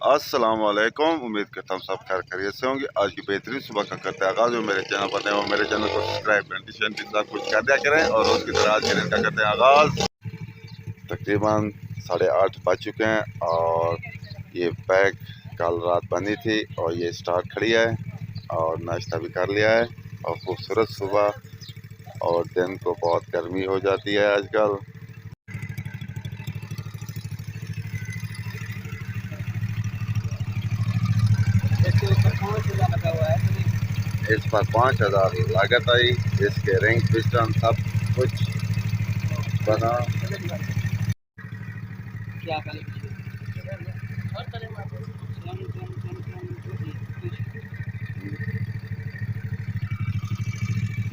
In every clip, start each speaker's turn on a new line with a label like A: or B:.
A: अस्सलाम वालेकुम। उम्मीद करता हूँ सब खैर खैरियत से होंगे। आज की बेहतरीन सुबह का करते हैं आगाज़। मेरे चैनल पर नए हो मेरे चैनल को सब्सक्राइब घंटी सब कुछ कर दिया करें। और उसकी तरह आज के दिन का करते हैं आगाज़। तकरीबन 8:30 बज चुके हैं और ये पैक कल रात बनी थी और ये स्टार्ट खड़ी है और नाश्ता भी कर लिया है। और खूबसूरत सुबह और दिन को बहुत गर्मी हो जाती है आजकल। इस पर 5,000 लागत आई। इसके रिंग पिस्टन सब कुछ बना।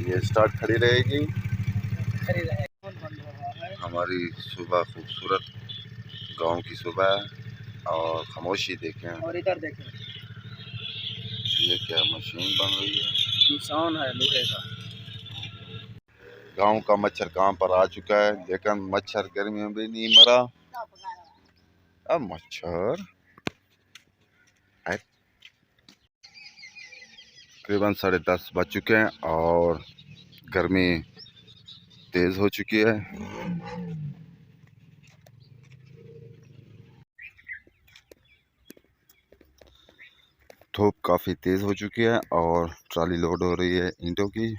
A: ये स्टार्ट खड़ी रहेगी। हमारी सुबह खूबसूरत गांव की सुबह है और खामोशी देखें। और इधर देखें, ये क्या मशीन बन रही है? इंसान है लोहे का। गांव का मच्छर काम पर आ चुका है, लेकिन मच्छर गर्मी में भी नहीं मरा। अब मच्छर तकरीबन 10:30 बज चुके हैं और गर्मी तेज हो चुकी है। धूप काफ़ी तेज़ हो चुकी है और ट्राली लोड हो रही है ईंटों की।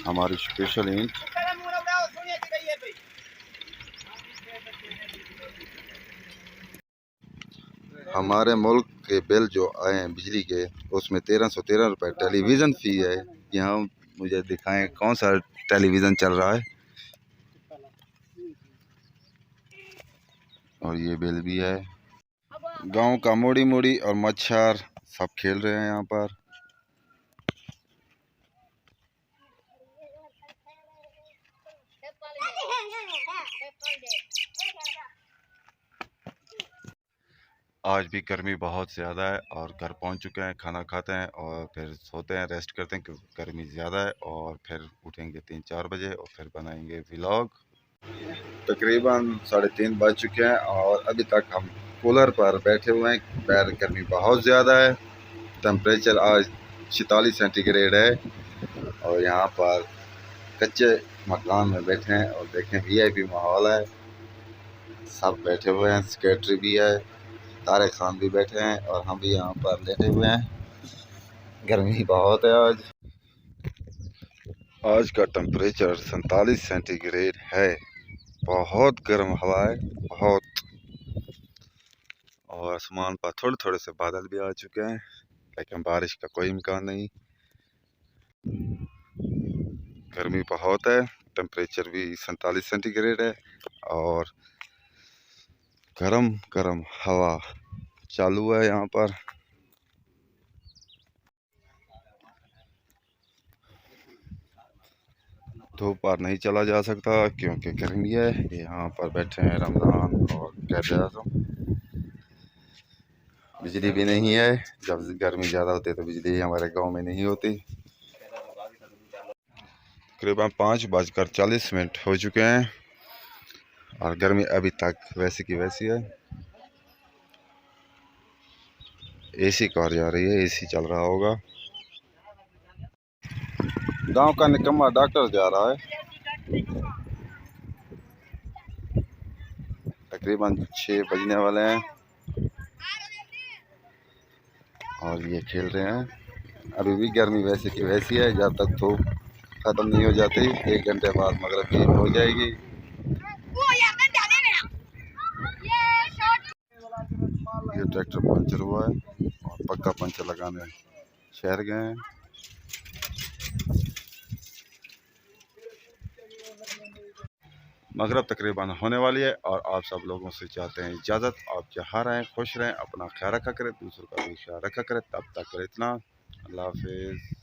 A: हमारी स्पेशल ईंट हमारे मुल्क के बिल जो आए हैं बिजली के, उसमें 1313 रुपये टेलीविज़न फ़ी है। यहाँ मुझे दिखाएं कौन सा टेलीविज़न चल रहा है। और ये बिल भी है। गांव का मोड़ी मोड़ी और मच्छर सब खेल रहे हैं यहाँ पर। आज भी गर्मी बहुत ज़्यादा है और घर पहुँच चुके हैं। खाना खाते हैं और फिर सोते हैं, रेस्ट करते हैं क्योंकि गर्मी ज़्यादा है। और फिर उठेंगे 3-4 बजे और फिर बनाएंगे व्लॉग। तकरीबन 3:30 बज चुके हैं और अभी तक हम कूलर पर बैठे हुए हैं। बाहर गर्मी बहुत ज़्यादा है। टेम्परेचर आज 46 सेंटीग्रेड है और यहाँ पर कच्चे मकान में बैठे हैं और देखें वीआईपी माहौल है। सब बैठे हुए हैं, सेक्रेटरी भी है, तारे खान भी बैठे हैं और हम भी यहाँ पर लेटे हुए हैं। गर्मी बहुत है आज। आज का टेम्परेचर 47 सेंटीग्रेड है। बहुत गर्म हवा है, बहुत। और आसमान पर थोड़े थोड़े से बादल भी आ चुके हैं, लेकिन बारिश का कोई इम्कान नहीं। गर्मी बहुत है, टेम्परेचर भी 47 सेंटीग्रेड है और गरम गरम हवा चालू है यहाँ पर। धूप पर नहीं चला जा सकता क्योंकि गर्मी है। यहाँ पर बैठे हैं रमज़ान और कहते हैं तो बिजली भी नहीं है। जब गर्मी ज़्यादा होती है तो बिजली हमारे गांव में नहीं होती। तकरीबन 5:40 हो चुके हैं और गर्मी अभी तक वैसी की वैसी है। एसी कार जा रही है, एसी चल रहा होगा। गांव का निकम्मा डॉक्टर जा रहा है। तकरीबन 6 बजने वाले हैं और ये खेल रहे हैं। अभी भी गर्मी वैसे की वैसी है। जब तक धूप ख़त्म नहीं हो जाती, 1 घंटे बाद मगरिब की हो जाएगी। ये ट्रैक्टर पंचर हुआ है और पक्का पंचर लगाने शहर गए हैं। मगरिब तकरीबन होने वाली है और आप सब लोगों से चाहते हैं इजाज़त। आप जहाँ रहें खुश रहें, अपना ख्याल रखा करें, दूसरों का भी ख्याल रखा करें। तब तक कर इतना, अल्लाह हाफिज़।